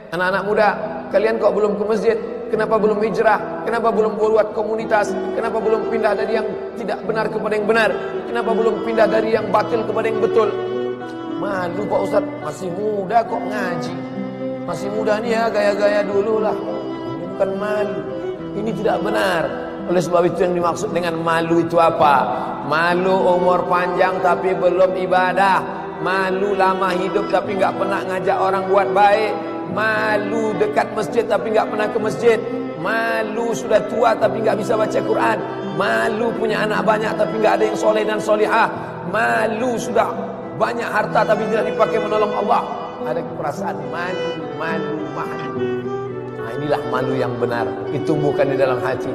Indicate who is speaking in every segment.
Speaker 1: Anak-anak muda, kalian kok belum ke masjid? Kenapa belum hijrah? Kenapa belum buat komunitas? Kenapa belum pindah dari yang tidak benar kepada yang benar? Kenapa belum pindah dari yang batil kepada yang betul? Malu Pak Ustaz, masih muda kok ngaji. Masih muda nih ya, gaya-gaya dulu lah. Ini bukan malu. Ini tidak benar. Oleh sebab itu yang dimaksud dengan malu itu apa? Malu umur panjang tapi belum ibadah. Malu lama hidup tapi nggak pernah ngajak orang buat baik. Malu dekat masjid tapi nggak pernah ke masjid. Malu sudah tua tapi nggak bisa baca Quran. Malu punya anak banyak tapi nggak ada yang soleh dan solihah. Malu sudah banyak harta tapi tidak dipakai menolong Allah. Ada perasaan malu. Nah, inilah malu yang benar, ditumbuhkan di dalam hati.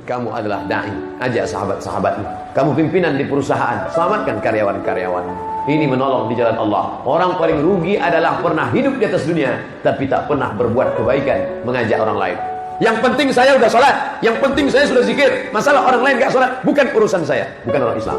Speaker 1: Kamu adalah da'i, ajak sahabat-sahabatmu. Kamu pimpinan di perusahaan, selamatkan karyawan-karyawan. Ini menolong di jalan Allah. Orang paling rugi adalah pernah hidup di atas dunia tapi tak pernah berbuat kebaikan, mengajak orang lain. Yang penting saya sudah sholat, yang penting saya sudah zikir. Masalah orang lain gak sholat, bukan urusan saya. Bukan orang Islam.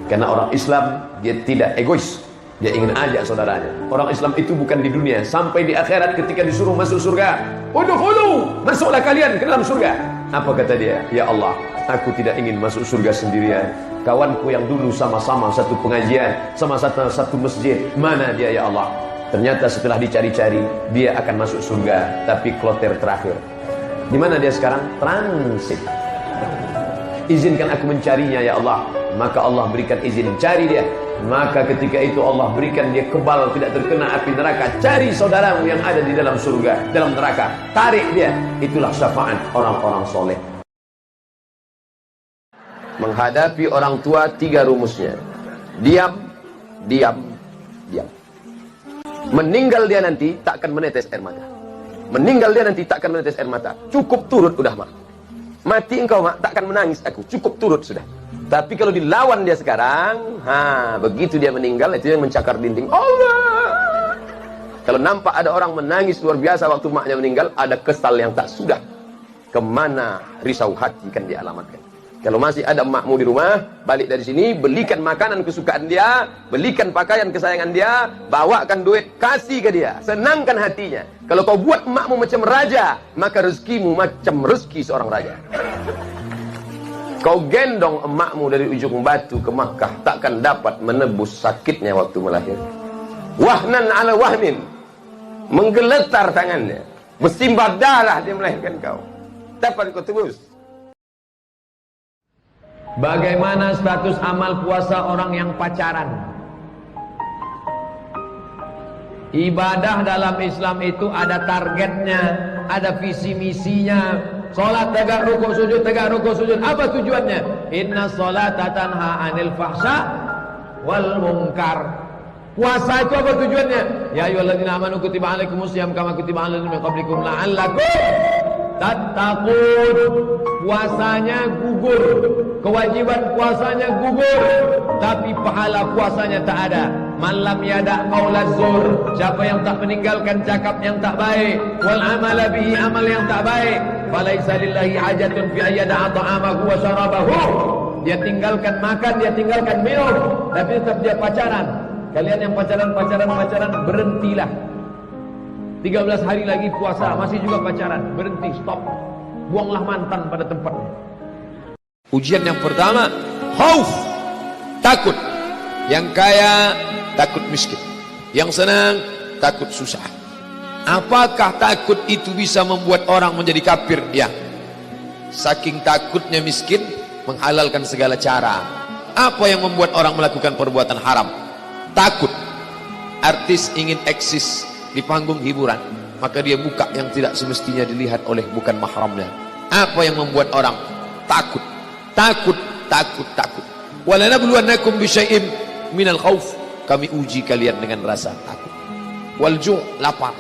Speaker 1: Karena orang Islam dia tidak egois. Dia ingin ajak saudaranya. Orang Islam itu bukan di dunia, sampai di akhirat ketika disuruh masuk surga. Udkhulu, masuklah kalian ke dalam surga. Apa kata dia? Ya Allah, aku tidak ingin masuk surga sendirian. Kawanku yang dulu sama-sama satu pengajian, sama satu masjid, mana dia ya Allah? Ternyata setelah dicari-cari, dia akan masuk surga, tapi kloter terakhir. Di mana dia sekarang? Transit. Izinkan aku mencarinya ya Allah. Maka Allah berikan izin, cari dia. Maka ketika itu Allah berikan dia kebal, tidak terkena api neraka. Cari saudaramu yang ada di dalam surga, dalam neraka, tarik dia. Itulah syafaat orang-orang soleh. Menghadapi orang tua 3 rumusnya. Diam. Meninggal dia nanti tak akan menetes air mata. Meninggal dia nanti tak akan menetes air mata. Cukup turut udah mak. Mati engkau mak, tak akan menangis aku. Cukup turut sudah. Tapi kalau dilawan dia sekarang, begitu dia meninggal, itu yang mencakar dinding. Allah. Kalau nampak ada orang menangis luar biasa waktu maknya meninggal, ada kesal yang tak sudah. Kemana risau hati kan dia alamatkan. Kalau masih ada emakmu di rumah, balik dari sini, belikan makanan kesukaan dia, belikan pakaian kesayangan dia, bawakan duit, kasih ke dia, senangkan hatinya. Kalau kau buat emakmu macam raja, maka rezekimu macam rezeki seorang raja. Kau gendong emakmu dari ujung batu ke Makkah, takkan dapat menebus sakitnya waktu melahirkan. Wahnan ala wahnin, menggeletar tangannya, bersimbah darah dia melahirkan kau. Dapat kau tebus. Bagaimana status amal puasa orang yang pacaran? Ibadah dalam Islam itu ada targetnya, ada visi misinya. Salat tegak rukuk sujud, tegak rukuk sujud. Apa tujuannya? Inna sholata tanha 'anil fahsya wal munkar. Puasa itu apa tujuannya? Ya ayyuhalladzina amanu kutiba 'alaikumusiyam kama kutiba 'alal ladzina min qablikum la'allakum tattaqun. Puasanya gugur, kewajiban puasanya gugur, tapi pahala puasanya tak ada. Man lam yada' qaulaz zur, siapa yang tak meninggalkan cakap yang tak baik, wal amala bihi, amal yang tak baik, falaisa lillahi hajatun fi ayyada'a ta'amahu wa syarabahu. Dia tinggalkan makan, dia tinggalkan minum, tapi tetap dia pacaran. Kalian yang pacaran, berhentilah. 13 hari lagi puasa, masih juga pacaran, berhenti, stop. Buanglah mantan pada tempatnya. Ujian yang pertama, khauf, takut. Yang kaya takut miskin, yang senang takut susah. Apakah takut itu bisa membuat orang menjadi kafir? Ya. Saking takutnya miskin, menghalalkan segala cara. Apa yang membuat orang melakukan perbuatan haram? Takut. Artis ingin eksis di panggung hiburan, maka dia buka yang tidak semestinya dilihat oleh bukan mahramnya. Apa yang membuat orang takut? Takut. Walanabluwannakum bisyai'im minal khauf. Kami uji kalian dengan rasa takut. Wal ju', lapar.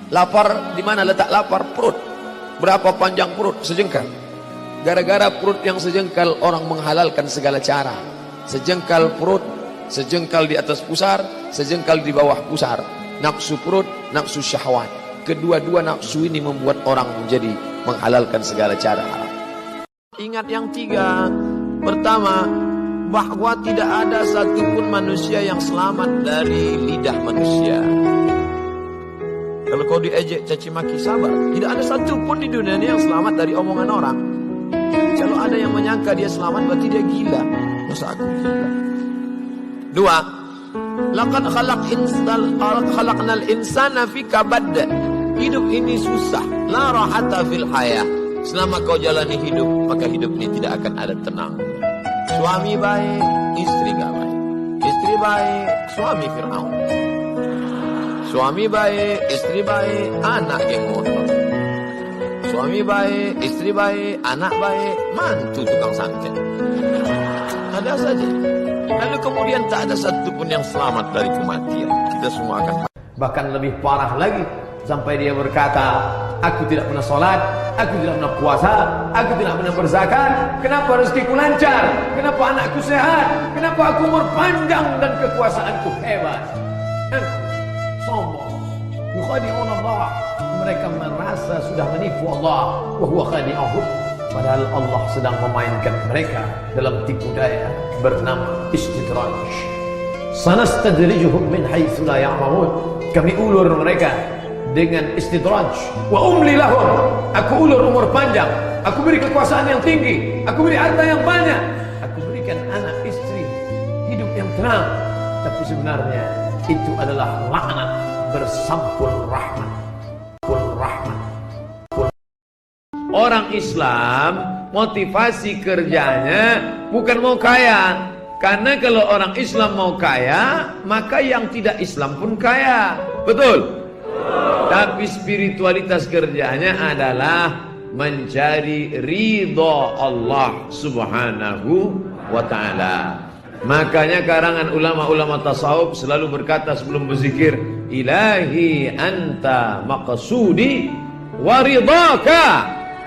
Speaker 1: Lapar di mana letak lapar? Perut. Berapa panjang perut? Sejengkal. Gara-gara perut yang sejengkal, orang menghalalkan segala cara. Sejengkal perut, sejengkal di atas pusar, sejengkal di bawah pusar. Nafsu perut, nafsu syahwat. Kedua-dua nafsu ini membuat orang menjadi menghalalkan segala cara haram. Ingat yang 3. Pertama,
Speaker 2: bahwa tidak ada satupun manusia yang selamat dari lidah manusia. Kalau kau diejek caci maki, sabar. Tidak ada satupun di dunia ini yang selamat dari omongan orang. Kalau ada yang menyangka dia selamat, berarti dia gila. Masa aku gila? Dua, laqad khalaqnal insana fi kabad. Hidup ini susah. La rahata fil hayah. Selama kau jalani hidup, maka hidup ini tidak akan ada tenang. Suami baik, istri gak baik. Istri baik, suami Fir'aun. Suami baik, istri baik, anak geng motor. Suami baik, istri baik, anak baik, mantu tukang santet. Ada saja. Lalu kemudian tak ada satupun yang selamat dari kematian. Kita semua akan mati.
Speaker 1: Bahkan lebih parah lagi, sampai dia berkata, aku tidak pernah sholat, aku tidak pernah puasa, aku tidak pernah berzakat. Kenapa rezekiku lancar? Kenapa anakku sehat? Kenapa aku umur panjang dan kekuasaanku hebat? Sombong. Yukhadi'un Allah. Mereka merasa sudah menipu Allah. Wa huwa khadi'uhum. Padahal Allah sedang memainkan mereka dalam tipu daya bernama istidraj. Sanastadrijuhum min haitsu la ya'lamun. Kami ulur mereka dengan istidraj. Wa umli lahum. Aku ulur umur panjang, aku beri kekuasaan yang tinggi, aku beri harta yang banyak, aku berikan anak istri hidup yang tenang. Tapi sebenarnya itu adalah laknat bersampul rahmat. Orang Islam motivasi kerjanya bukan mau kaya. Karena kalau orang Islam mau kaya, maka yang tidak Islam pun kaya. Betul? Tapi spiritualitas kerjanya adalah mencari ridha Allah subhanahu wa ta'ala. Makanya karangan ulama-ulama tasawuf selalu berkata sebelum berzikir, ilahi anta maqsudi wa ridhaka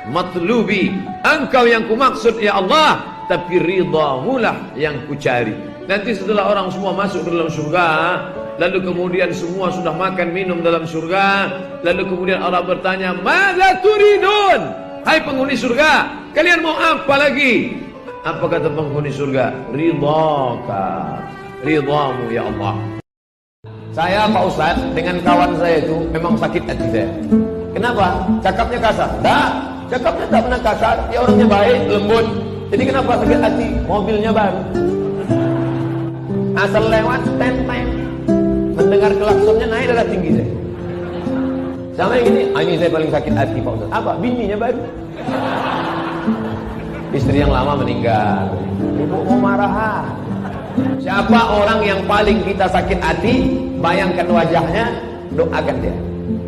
Speaker 1: matlubi. Engkau yang kumaksud ya Allah, tapi ridhamu lah yang kucari. Nanti setelah orang semua masuk dalam surga, lalu kemudian semua sudah makan minum dalam surga, lalu kemudian Allah bertanya, "Madza turidun?" Hai penghuni surga, kalian mau apa lagi? Apa kata penghuni surga? Ridhaka, ridhamu ya Allah. Saya Pak Ustaz dengan kawan saya itu memang sakit hati saya. Kenapa? Cakapnya kasar. Enggak, cakapnya tak pernah kasar, dia orangnya baik, lembut. Jadi kenapa sakit hati? Mobilnya baru. Asal lewat ten-ten, mendengar klaksonnya naik darah tinggi saya. Sama yang ini saya paling sakit hati Pak Ustaz. Apa? Bininya baru. Istri yang lama meninggal. Ibu mau marah. Siapa orang yang paling kita sakit hati? Bayangkan wajahnya, doakan dia.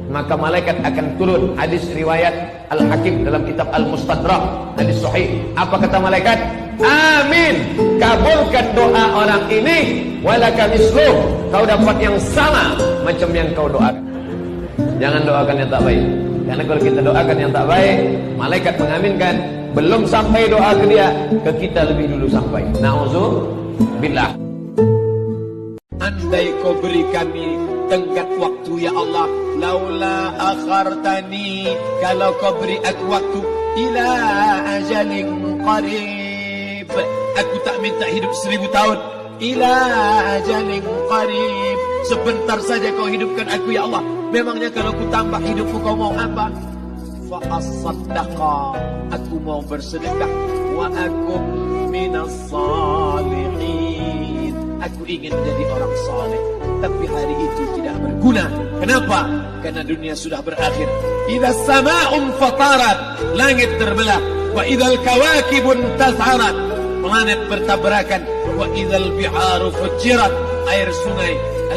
Speaker 1: Maka malaikat akan turun. Hadis riwayat Al-Hakim dalam kitab Al-Mustadrak, hadis sahih. Apa kata malaikat? Amin, kabulkan doa orang ini. Walaka misluh, kau dapat yang sama macam yang kau doakan. Jangan doakan yang tak baik. Karena kalau kita doakan yang tak baik, malaikat mengaminkan. Belum sampai doa ke dia, ke kita lebih dulu sampai. Na'udzubillah. Andai kau beri kami tenggat waktu ya Allah, laula akhartani, kalau kau beri aku waktu, ila ajalin qarib, aku tak minta hidup 1000 tahun, ila ajalin qarib, sebentar saja kau hidupkan aku ya Allah. Memangnya kalau ku tambah hidupku kau mau apa? Fa as-saddaqa, aku mau bersedekah, wa akum minas salihin, aku ingin jadi orang saleh. Tapi hari itu tidak berguna. Kenapa? Karena dunia sudah berakhir. Idza sama'un fatarat, langit terbelah. Wa idzal kawakibun tas'arat, planet bertabrakan. Wa idzal biharu fujirat, air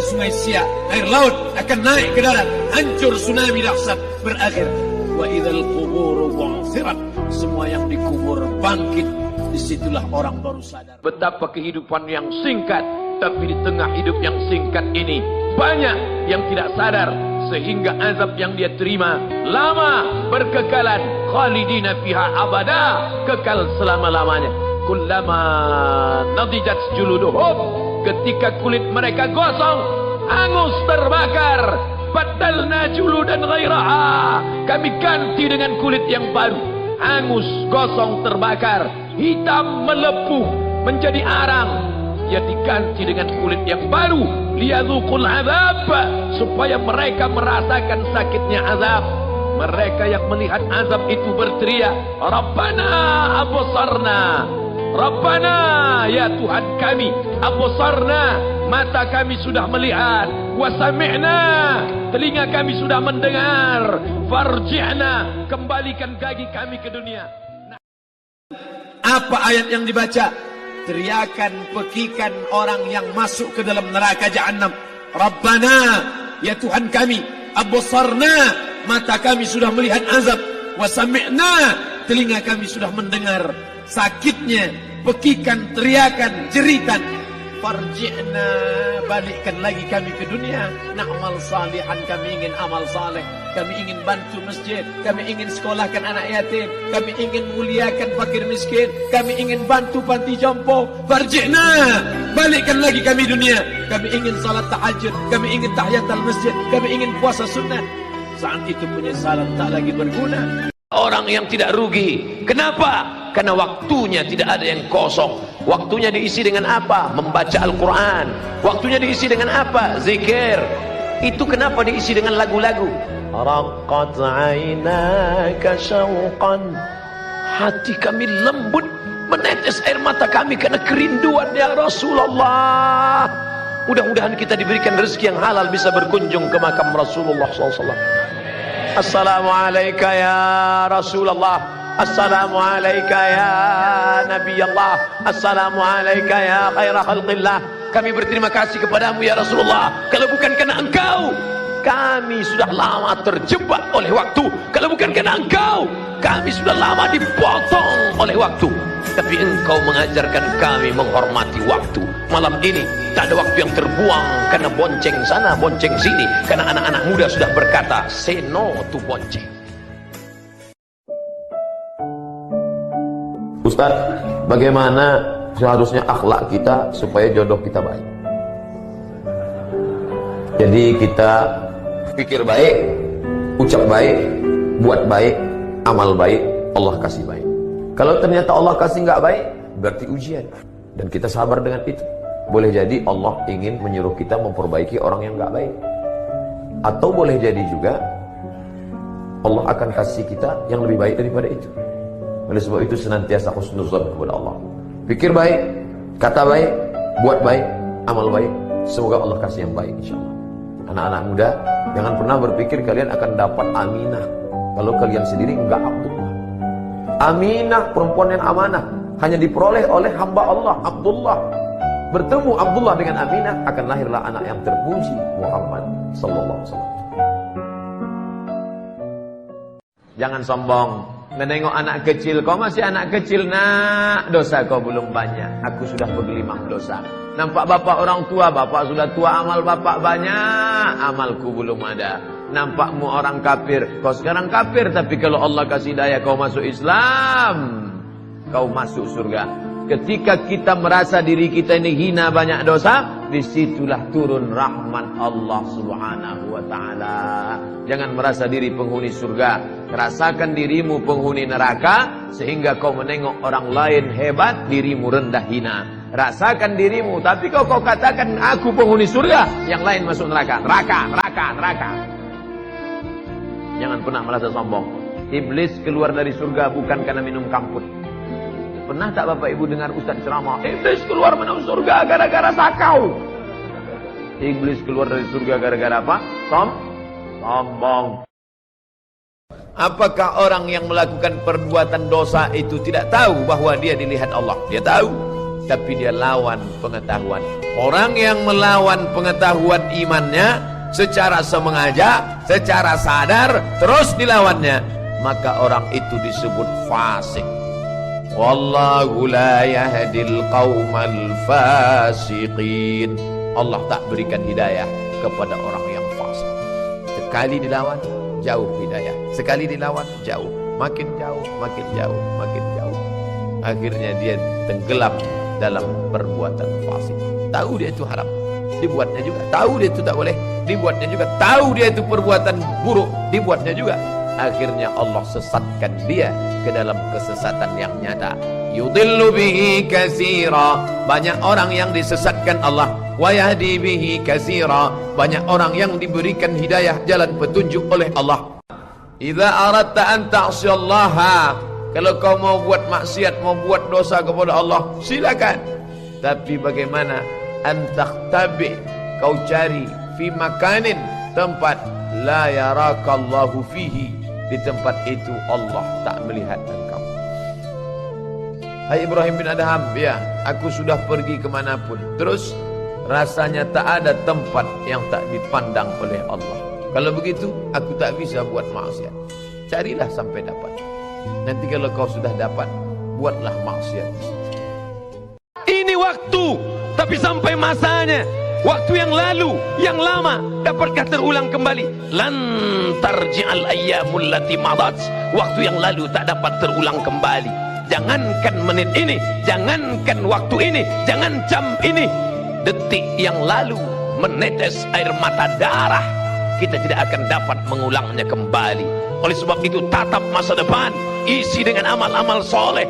Speaker 1: sungai siak, air laut akan naik ke darat, hancur tsunami dahsyat berakhir. Wa idzal quburu bu'thirat, semua yang dikubur bangkit. Disitulah orang baru sadar betapa kehidupan yang singkat. Tapi di tengah hidup yang singkat ini, banyak yang tidak sadar, sehingga azab yang dia terima lama, berkekalan, khalidina fiha abada, kekal selama-lamanya. Kullama nadijat juluduhum, ketika kulit mereka gosong, hangus, terbakar, badalna juludan ghairaha, kami ganti dengan kulit yang baru, hangus, gosong, terbakar, hitam, melepuh,
Speaker 2: menjadi arang, ia diganti dengan kulit yang baru, liyadzuqul azab, supaya mereka merasakan sakitnya azab. Mereka yang melihat azab itu berteriak, Rabbana absarna, Rabbana, ya Tuhan kami, absarna, mata kami sudah melihat, wa sami'na, telinga kami sudah mendengar, farji'na, kembalikan lagi kami ke dunia. Apa ayat yang dibaca? Teriakan, pekikan orang yang masuk ke dalam neraka Jahannam. Rabbana, ya Tuhan kami, absarna, mata kami sudah melihat azab, wa sami'na, telinga kami sudah mendengar sakitnya, pekikan, teriakan, jeritan. Farji'na, balikkan lagi kami ke dunia. Na'mal salihan, kami ingin amal saleh, kami ingin bantu masjid, kami ingin sekolahkan anak yatim, kami ingin muliakan fakir miskin, kami ingin bantu panti jompo. Farji'na, balikkan lagi kami dunia. Kami ingin salat tahajud, kami ingin tahiyatul masjid, kami ingin puasa sunnah. Saat itu penyesalan tak lagi berguna. Orang yang tidak rugi. Kenapa? Karena waktunya tidak ada yang kosong. Waktunya diisi dengan apa? Membaca Al-Quran. Waktunya diisi dengan apa? Zikir. Itu kenapa diisi dengan lagu-lagu? Raqqat 'ainaka syauqan. Hati kami lembut, menetes air mata kami karena kerinduan ya Rasulullah. Mudah-mudahan kita diberikan rezeki yang halal, bisa berkunjung ke makam Rasulullah SAW. Assalamualaikum ya Rasulullah, assalamualaikum ya Nabi Allah, assalamualaikum ya khaira khalqillah. Kami berterima kasih kepadamu ya Rasulullah. Kalau bukan karena engkau, kami sudah lama terjebak oleh waktu. Kalau bukan karena engkau, kami sudah lama dipotong oleh waktu. Tapi engkau mengajarkan kami menghormati waktu. Malam ini tak ada waktu yang terbuang karena bonceng sana, bonceng sini. Karena anak-anak muda sudah berkata, say no to bonceng. Ustaz, bagaimana seharusnya akhlak kita supaya jodoh kita baik? Jadi kita pikir baik, ucap baik, buat baik, amal baik, Allah kasih baik. Kalau ternyata Allah kasih nggak baik, berarti ujian. Dan kita sabar dengan itu. Boleh jadi Allah ingin menyuruh kita memperbaiki orang yang nggak baik. Atau boleh jadi juga Allah akan kasih kita yang lebih baik daripada itu. Oleh sebab itu senantiasa husnuzan kepada Allah. Pikir baik, kata baik, buat baik, amal baik. Semoga Allah kasih yang baik insyaAllah. Anak-anak muda, jangan pernah berpikir kalian akan dapat Aminah kalau kalian sendiri enggak Abdullah. Aminah, perempuan yang amanah, hanya diperoleh oleh hamba Allah, Abdullah. Bertemu Abdullah dengan Aminah, akan lahirlah anak yang terpuji, Muhammad sallallahu alaihi wasallam. Jangan sombong menengok anak kecil. Kau masih anak kecil nak, dosa kau belum banyak, aku sudah bergelimang dosa. Nampak bapak orang tua, bapak sudah tua, amal bapak banyak, amalku belum ada. Nampakmu orang kafir, kau sekarang kafir, tapi kalau Allah kasih daya kau masuk Islam, kau masuk surga. Ketika kita merasa diri kita ini hina, banyak dosa, disitulah turun rahmat Allah subhanahu wa ta'ala. Jangan merasa diri penghuni surga, rasakan dirimu penghuni neraka, sehingga kau menengok orang lain hebat, dirimu rendah hina. Rasakan dirimu, tapi kau katakan aku penghuni surga, yang lain masuk neraka. Neraka. Jangan pernah merasa sombong. Iblis keluar dari surga bukan karena minum kamput. Pernah tak Bapak Ibu dengar Ustaz ceramah, iblis keluar minum surga gara-gara sakau? Iblis keluar dari surga gara-gara apa? Sombong. Apakah orang yang melakukan perbuatan dosa itu tidak tahu bahwa dia dilihat Allah? Dia tahu, tapi dia lawan pengetahuan. Orang yang melawan pengetahuan imannya secara sengaja, secara sadar, terus dilawannya, maka orang itu disebut fasik. Wallahu la yahdil qaumal fasiqin. Allah tak berikan hidayah kepada orang yang fasik. Sekali dilawan, jauh hidayah. Sekali dilawan, jauh. Makin jauh, makin jauh, makin jauh. Akhirnya dia tenggelam dalam perbuatan fasik. Tahu dia itu haram, dibuatnya juga. Tahu dia itu tak boleh, dibuatnya juga. Tahu dia itu perbuatan buruk, dibuatnya juga. Akhirnya Allah sesatkan dia ke dalam kesesatan yang nyata.
Speaker 1: Yudillu bihi katsira, banyak orang yang disesatkan Allah. Wa yahdi bihi katsira, banyak orang yang diberikan hidayah jalan petunjuk oleh Allah. Idza aradta an ta'siyallaha, kalau kau mau buat maksiat, mau buat dosa kepada Allah, silakan. Tapi bagaimana antakhtabi, kau cari fi makanin, tempat la yarakallahu fihi, di tempat itu Allah tak melihat engkau. Hai Ibrahim bin Adham, ya, aku sudah pergi kemanapun, terus rasanya tak ada tempat yang tak dipandang oleh Allah. Kalau begitu, aku tak bisa buat maksiat. Carilah sampai dapat. Nanti kalau kau sudah dapat, buatlah maksiat.
Speaker 3: Ini waktu, tapi sampai masanya. Waktu yang lalu, yang lama, dapatkah terulang kembali? Lan tarji'al ayyamul lati madat. Waktu yang lalu tak dapat terulang kembali. Jangankan menit ini, jangankan waktu ini, jangan jam ini, detik yang lalu menetes air mata darah, kita tidak akan dapat mengulangnya kembali. Oleh sebab itu, tatap masa depan, isi dengan amal-amal soleh,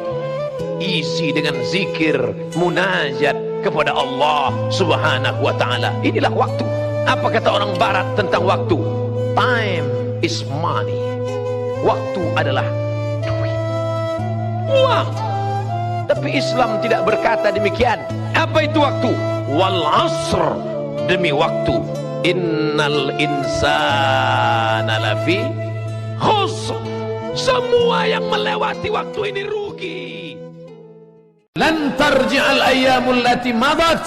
Speaker 3: isi dengan zikir, munajat kepada Allah Subhanahu wa ta'ala. Inilah waktu. Apa kata orang barat tentang waktu? Time is money. Waktu adalah duit, uang. Tapi Islam tidak berkata demikian. Apa itu waktu? Wal asr, demi waktu. Innal insana lafi khusr, semua yang melewati waktu ini rugi.
Speaker 1: Lan tarji'al ayyamul lati madat,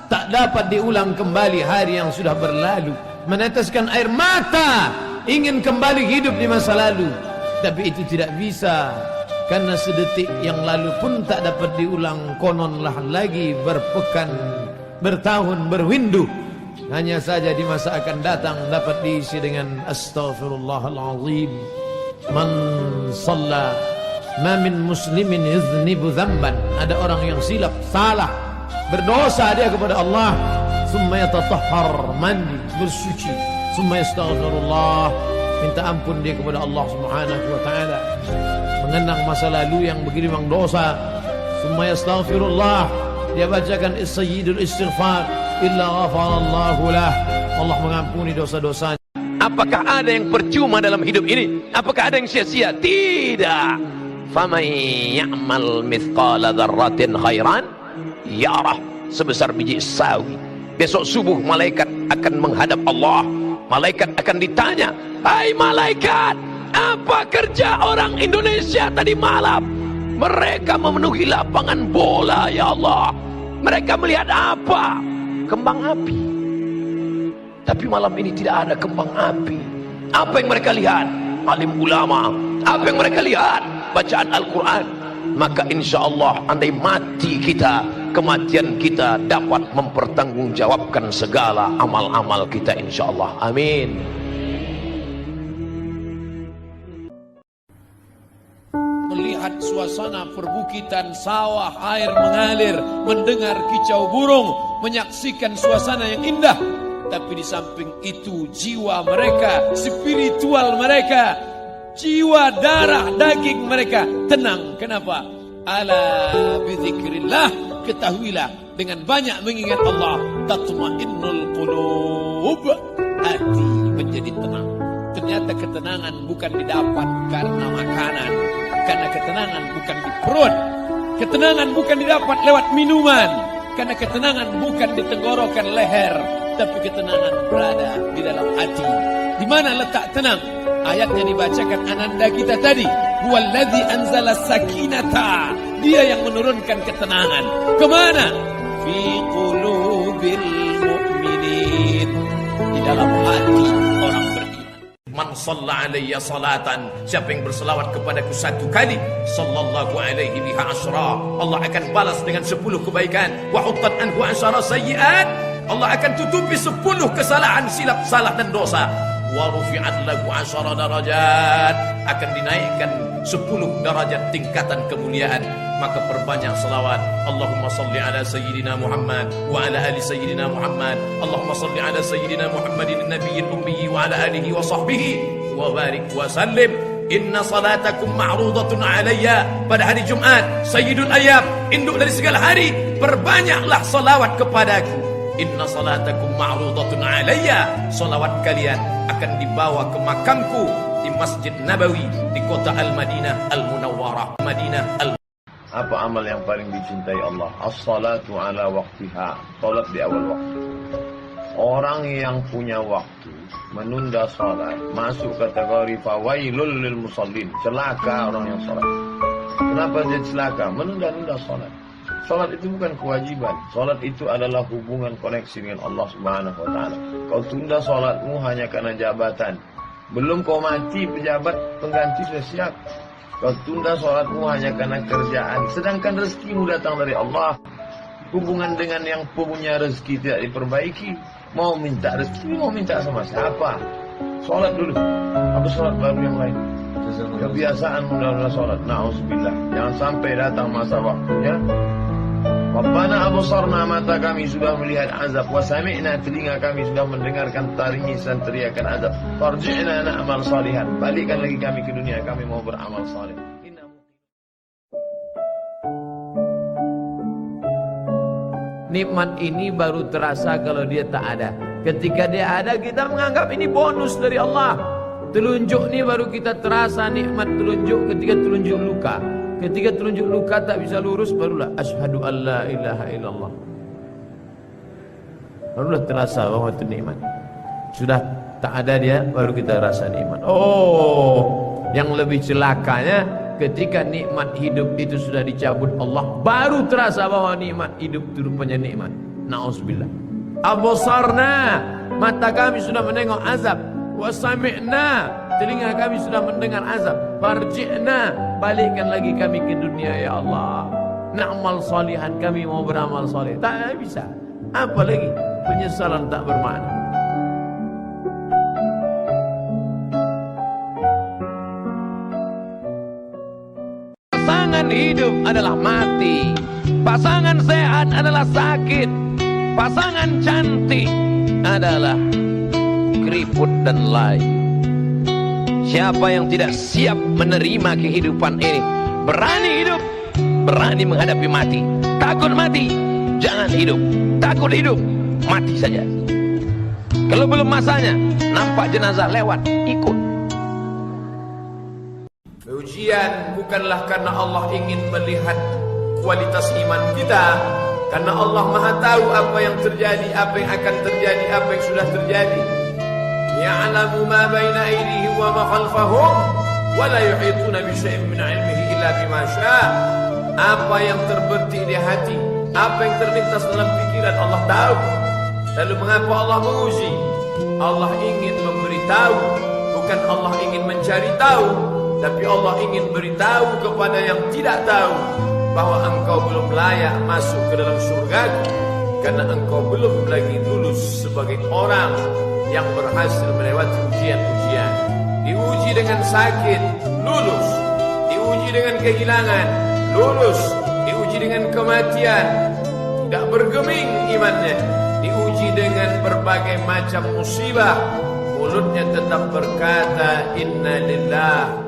Speaker 1: tak dapat diulang kembali hari yang sudah berlalu. Meneteskan air mata, ingin kembali hidup di masa lalu, tapi itu tidak bisa, karena sedetik yang lalu pun tak dapat diulang. Kononlah lagi berpekan, bertahun, berwindu. Hanya saja di masa akan datang dapat diisi dengan astaghfirullahalazim. Man shalla, ma min muslimin yuznibu dzamban, ada orang yang silap, salah, berdosa dia kepada Allah, summa yatatahhar, mandi, bersuci, summa yastaghfirullah, minta ampun dia kepada Allah Subhanahu wa taala, mengenang masa lalu yang begini bang dosa, summa yastaghfirullah, dia bacakan sayyidul istighfar, illa ghafarallahu lah, Allah mengampuni dosa-dosanya.
Speaker 3: Apakah ada yang percuma dalam hidup ini? Apakah ada yang sia-sia? Tidak. Faman ya'mal mithqala dzarratin khairan yarah, sebesar biji sawi. Besok subuh malaikat akan menghadap Allah. Malaikat akan ditanya, hai malaikat, apa kerja orang Indonesia tadi malam? Mereka memenuhi lapangan bola, ya Allah. Mereka melihat apa? Kembang api. Tapi malam ini tidak ada kembang api. Apa yang mereka lihat? Alim ulama. Apa yang mereka lihat? Bacaan Al-Quran. Maka insya Allah, andai mati kita, kematian kita dapat mempertanggungjawabkan segala amal-amal kita, insya Allah. Amin.
Speaker 1: Melihat suasana perbukitan, sawah, air mengalir, mendengar kicau burung, menyaksikan suasana yang indah. Tapi di samping itu jiwa mereka, spiritual mereka, jiwa darah daging mereka tenang. Kenapa? Ala bizikrillah, ketahuilah dengan banyak mengingat Allah tatma'innul qulub, hati menjadi tenang. Ternyata ketenangan bukan didapat karena makanan, karena ketenangan bukan di perut, ketenangan bukan didapat lewat minuman, karena ketenangan bukan di tenggorokan leher, tapi ketenangan berada di dalam hati. Di mana letak tenang? Ayatnya dibacakan ananda kita tadi. Huwallazi anzala sakinata. Dia yang menurunkan ketenangan. Kemana? Fi qulubil mu'minin. Di dalam hati orang beriman.
Speaker 2: Man shalla alayya salatan, siapa yang berselawat kepadaku satu kali, sallallahu alaihi biha asyra, Allah akan balas dengan 10 kebaikan. Wa huttat anhu asyara sayyi'at, Allah akan tutupi 10 kesalahan, silap, salah dan dosa. Wa rufi'at lahu 10 darajat, akan dinaikkan 10 derajat tingkatan kemuliaan. Maka perbanyak selawat. Allahumma salli ala sayyidina Muhammad wa ala ali sayyidina Muhammad. Allahumma salli ala sayyidina Muhammadin nabiyil ummi wa ala alihi wa sahbihi wa barik wa sallim. Inna salatakum ma'rudatun alayya. Pada hari Jumat, Sayyidul Ayyam, induk dari segala hari, perbanyaklah salawat kepadaku. Inna salatakum ma'rudatun alayya. Salawat kalian akan dibawa ke makamku di Masjid Nabawi di kota Al-Madinah Al-Munawwarah.
Speaker 1: Apa amal yang paling dicintai Allah? As-salatu ala waqtiha. Salat di awal waktu. Orang yang punya waktu menunda salat masuk kategori fawailul lil musallin. Celaka orang yang salat. Kenapa dia celaka? Menunda-nunda salat. Salat itu bukan kewajiban. Salat itu adalah hubungan koneksi dengan Allah Subhanahu wa taala. Kau tunda salatmu hanya karena jabatan. Belum kau mati, pejabat pengganti sudah siap. Kau tunda salatmu hanya karena kerjaan. Sedangkan rezekimu datang dari Allah. Hubungan dengan yang punya rezeki tidak diperbaiki. Mau minta rezeki, mau minta sama siapa? Salat dulu. Apa salat baru yang lain? Kebiasaan menunda salat. Na'udzubillah. Jangan sampai datang masa waktunya. Rabbana absarna, mata kami sudah melihat azab, wa sami'na, telinga kami sudah mendengarkan tangisan teriakan azab. Farji'na na'mal salihan. Balikkan lagi kami ke dunia, kami mau beramal saleh.
Speaker 2: Nikmat ini baru terasa kalau dia tak ada. Ketika dia ada, kita menganggap ini bonus dari Allah. Telunjuk ni baru kita terasa nikmat telunjuk ketika telunjuk luka. Ketika telunjuk luka tak bisa lurus, barulah asyhadu an la ilaha illallah. Barulah terasa bahwa itu nikmat. Sudah tak ada dia, baru kita rasa nikmat. Oh, yang lebih celakanya ketika nikmat hidup itu sudah dicabut Allah, baru terasa bahwa nikmat hidup itu rupanya nikmat. Na'udzubillah. Absarna, mata kami sudah menengok azab. Wa sami'na, telinga kami sudah mendengar azab. Farji'na, balikkan lagi kami ke dunia ya Allah. Na'mal salihan, kami mau beramal saleh. Tak bisa. Apa lagi? Penyesalan tak bermakna. Pasangan hidup adalah mati. Pasangan sehat adalah sakit. Pasangan cantik adalah keriput dan lain. Siapa yang tidak siap menerima kehidupan ini, berani hidup, berani menghadapi mati. Takut mati, jangan hidup. Takut hidup, mati saja. Kalau belum masanya, nampak jenazah lewat, ikut. Ujian bukanlah karena Allah ingin melihat kualitas iman kita, karena Allah Maha tahu apa yang terjadi, apa yang akan terjadi, apa yang sudah terjadi. Ya'lamu ma baina aydihim wa ma khalfahum wa la yuhituna bi syai'in min 'ilmihi illa bima syaa. Apa yang terbetik di hati, apa yang terlintas dalam pikiran, Allah tahu. Lalu mengapa Allah menguji? Allah ingin memberitahu, bukan Allah ingin mencari tahu. Tapi Allah ingin beritahu kepada yang tidak tahu bahwa engkau belum layak masuk ke dalam surga, karena engkau belum lagi lulus sebagai orang yang berhasil melewati ujian-ujian. Diuji dengan sakit, lulus. Diuji dengan kehilangan, lulus. Diuji dengan kematian, tidak bergeming imannya. Diuji dengan berbagai macam musibah, mulutnya tetap berkata inna lillah.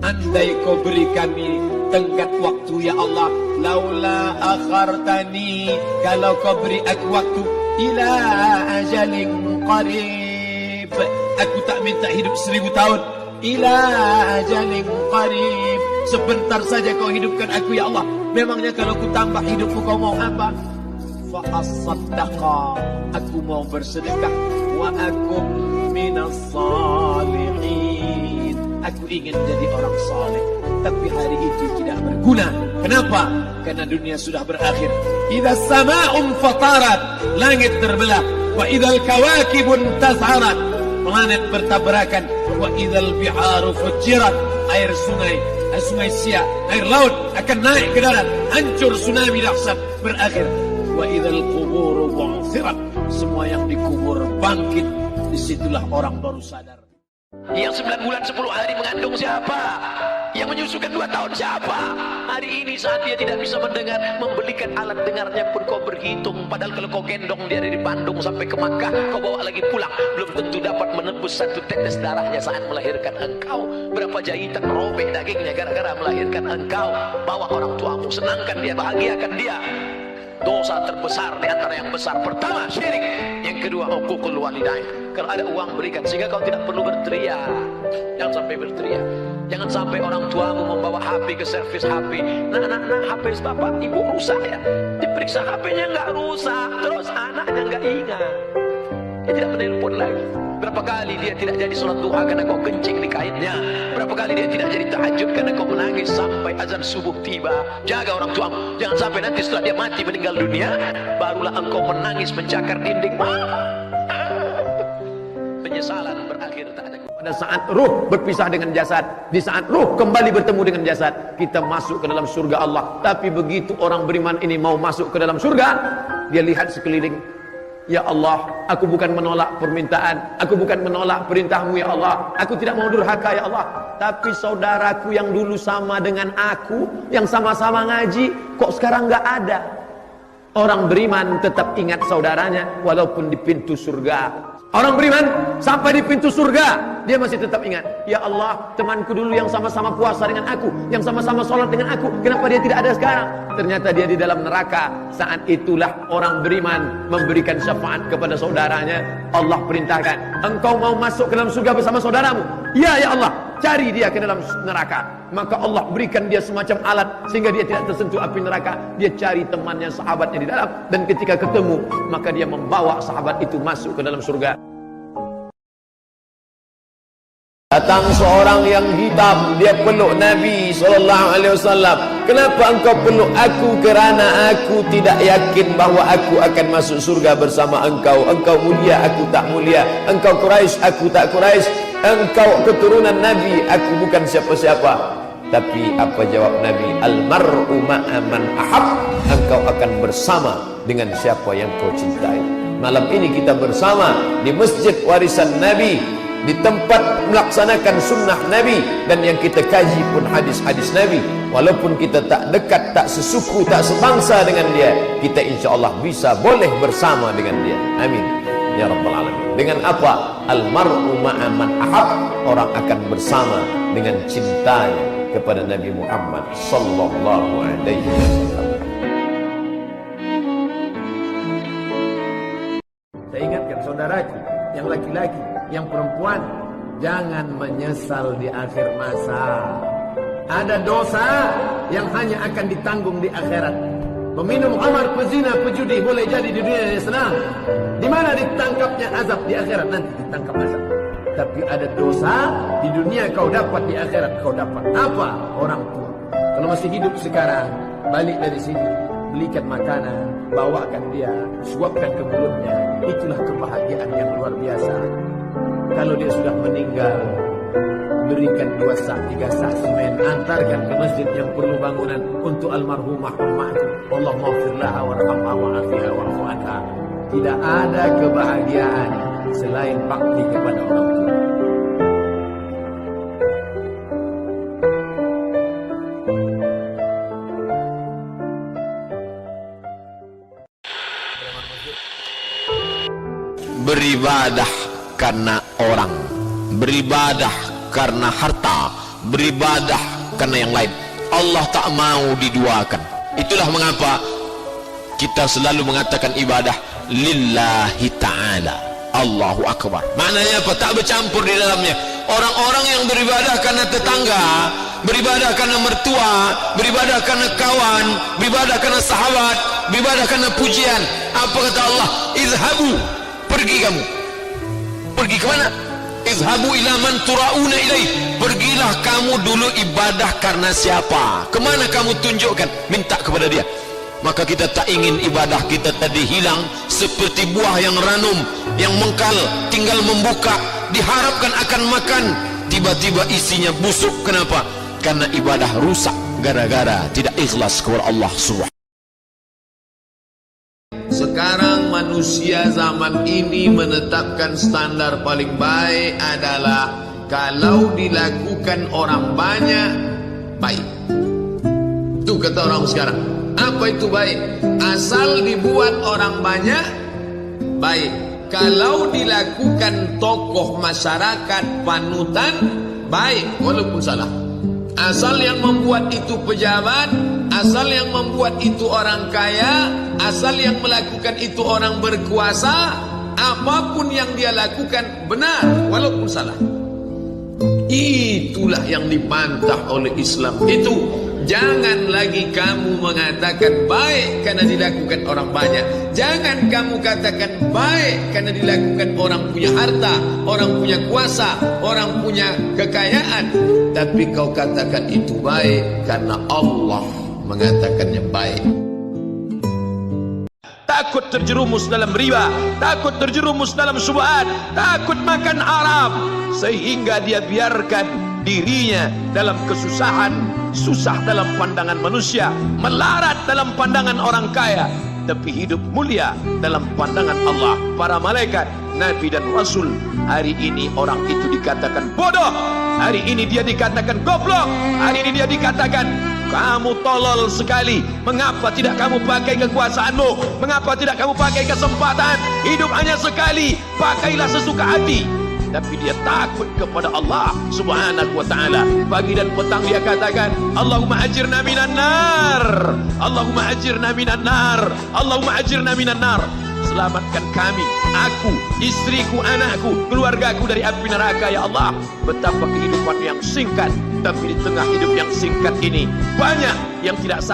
Speaker 2: Andai kau beri kami tenggat waktu ya Allah, laula akhartani, kalau kau beri aku waktu, ila ajalin qarib, aku tak minta hidup 1000 tahun, ila ajalin qarib, sebentar saja kau hidupkan aku ya Allah. Memangnya kalau ku tambah hidupku kau mau apa? Fa as-saddaqa, aku mau bersedekah, wa akum minas salihin, aku ingin jadi orang saleh. Tapi hari itu tidak berguna. Kenapa? Karena dunia sudah berakhir. Idza sama'un fatarat, langit terbelah. Wa idzal kawakibun tas'arat, planet bertabrakan. Wa idzal biharu fujirat, air sungai Siak, air laut akan naik ke darat, hancur tsunami dahsyat, berakhir. Wa idzal quburu bu'thirat, semua yang dikubur bangkit. Disitulah orang baru sadar. Yang 9 bulan 10 hari mengandung siapa? Yang menyusukan 2 tahun siapa? Hari ini saat dia tidak bisa mendengar, membelikan alat dengarnya pun kau berhitung. Padahal kalau kau gendong dia dari Bandung sampai ke Makkah, kau bawa lagi pulang, belum tentu dapat menebus 1 tetes darahnya saat melahirkan engkau. Berapa jahitan robek dagingnya gara-gara melahirkan engkau. Bawa orang tuamu, senangkan dia, bahagiakan dia. Dosa terbesar di antara yang besar, pertama syirik, yang kedua hukukul walidain. Kalau ada uang berikan, sehingga kau tidak perlu berteriak. Jangan sampai berteriak. Jangan sampai orang tuamu membawa HP ke servis HP. Nah, HP bapak ibu rusak ya, diperiksa HP-nya nggak rusak, terus anaknya nggak ingat, dia tidak menelpon lagi. Berapa kali dia tidak jadi sholat duha karena kau kencing di kainnya. Berapa kali dia tidak jadi tahajud karena kau menangis sampai azan subuh tiba. Jaga orang tuamu. Jangan sampai nanti setelah dia mati meninggal dunia, barulah engkau menangis mencakar dinding. Penyesalan berakhir tak ada.
Speaker 1: Pada saat ruh berpisah dengan jasad, di saat ruh kembali bertemu dengan jasad, kita masuk ke dalam surga Allah. Tapi begitu orang beriman ini mau masuk ke dalam surga, dia lihat sekeliling. Ya Allah, aku bukan menolak permintaan, aku bukan menolak perintahmu ya Allah, aku tidak mau durhaka ya Allah. Tapi saudaraku yang dulu sama dengan aku, yang sama-sama ngaji, kok sekarang gak ada. Orang beriman tetap ingat saudaranya walaupun di pintu surga. Orang beriman sampai di pintu surga, dia masih tetap ingat. Ya Allah, temanku dulu yang sama-sama puasa dengan aku, yang sama-sama sholat dengan aku, kenapa dia tidak ada sekarang? Ternyata dia di dalam neraka. Saat itulah orang beriman memberikan syafaat kepada saudaranya. Allah perintahkan, engkau mau masuk ke dalam surga bersama saudaramu? Ya, ya Allah, cari dia ke dalam neraka. Maka Allah berikan dia semacam alat sehingga dia tidak tersentuh api neraka. Dia cari temannya, sahabatnya di dalam, dan ketika ketemu, maka dia membawa sahabat itu masuk ke dalam surga. Datang seorang yang hitam, dia peluk Nabi SAW. Kenapa engkau peluk aku? Kerana aku tidak yakin bahawa aku akan masuk surga bersama engkau. Engkau mulia, aku tak mulia. Engkau Quraisy, aku tak Quraisy. Engkau keturunan Nabi, aku bukan siapa-siapa. Tapi apa jawab Nabi? Al-mar'u ma'a man ahab. Engkau akan bersama dengan siapa yang kau cintai. Malam ini kita bersama di Masjid Warisan Nabi, di tempat melaksanakan sunnah Nabi, dan yang kita kaji pun hadis-hadis Nabi. Walaupun kita tak dekat, tak sesuku, tak sebangsa dengan dia, kita insya Allah bisa boleh bersama dengan dia. Amin ya rabbal alamin. Dengan apa? Al-mar'u ma'a man ahab. Orang akan bersama dengan cintanya kepada Nabi Muhammad sallallahu alaihi wasallam. Saya ingatkan saudaraku yang laki-laki, yang perempuan, jangan menyesal di akhir masa. Ada dosa yang hanya akan ditanggung di akhirat. Peminum khamar, pezina, pejudi boleh jadi di dunia yang senang. Di mana ditangkapnya azab? Di akhirat nanti ditangkap azab. Tapi ada dosa di dunia kau dapat, di akhirat kau dapat. Apa? Orang tua. Kalau masih hidup sekarang, balik dari sini, belikan makanan, bawakan dia, suapkan ke mulutnya. Itulah kebahagiaan yang luar biasa. Kalau dia sudah meninggal, berikan 2 sak, 3 sak semen, antarkan ke masjid yang perlu bangunan untuk almarhumah ummahku. Allah maghfirlaha warhamha wa'afiha wa'fu anha. Tidak ada kebahagiaan selain bakti kepada orang tua.
Speaker 2: Beribadah karena orang, beribadah karena harta, beribadah karena yang lain. Allah tak mau diduakan. Itulah mengapa kita selalu mengatakan ibadah lillahi ta'ala. Allahu Akbar. Maknanya apa? Tak bercampur di dalamnya. Orang-orang yang beribadah karena tetangga, beribadah karena mertua, beribadah karena kawan, beribadah karena sahabat, beribadah karena pujian. Apa kata Allah? Izhabu, pergi kamu. Pergi ke mana? Izhabu ila man turauna ilaih. Pergilah kamu dulu ibadah karena siapa? Kemana kamu tunjukkan? Minta kepada dia. Maka kita tak ingin ibadah kita tadi hilang seperti buah yang ranum, yang mengkal, tinggal membuka, diharapkan akan makan, tiba-tiba isinya busuk. Kenapa? Karena ibadah rusak gara-gara tidak ikhlas kepada Allah Subhanahu. Sekarang manusia zaman ini menetapkan standar paling baik adalah kalau dilakukan orang banyak, baik. Itu kata orang sekarang. Apa itu baik? Asal dibuat orang banyak, baik. Kalau dilakukan tokoh masyarakat panutan, baik walaupun salah. Asal yang membuat itu pejabat, asal yang membuat itu orang kaya, asal yang melakukan itu orang berkuasa, apapun yang dia lakukan benar walaupun salah. Itulah yang dibantah oleh Islam. Itu jangan lagi kamu mengatakan baik karena dilakukan orang banyak. Jangan kamu katakan baik karena dilakukan orang punya harta, orang punya kuasa, orang punya kekayaan. Tapi kau katakan itu baik karena Allah mengatakannya baik.
Speaker 3: Takut terjerumus dalam riba, takut terjerumus dalam syubhat, takut makan haram, sehingga dia biarkan dirinya dalam kesusahan, susah dalam pandangan manusia, melarat dalam pandangan orang kaya, tapi hidup mulia dalam pandangan Allah, para malaikat, Nabi dan Rasul. Hari ini orang itu dikatakan bodoh, hari ini dia dikatakan goblok, hari ini dia dikatakan kamu tolol sekali. Mengapa tidak kamu pakai kekuasaanmu? Mengapa tidak kamu pakai kesempatan? Hidup hanya sekali, pakailah sesuka hati. Tapi dia takut kepada Allah Subhanahu wa ta'ala. Pagi dan petang dia katakan, Allahumma ajirna minan nar, Allahumma ajirna minan nar, Allahumma ajirna minan nar. Selamatkan kami, aku, istriku, anakku, keluargaku dari api neraka ya Allah. Betapa kehidupan yang singkat, tapi di tengah hidup yang singkat ini banyak yang tidak sadar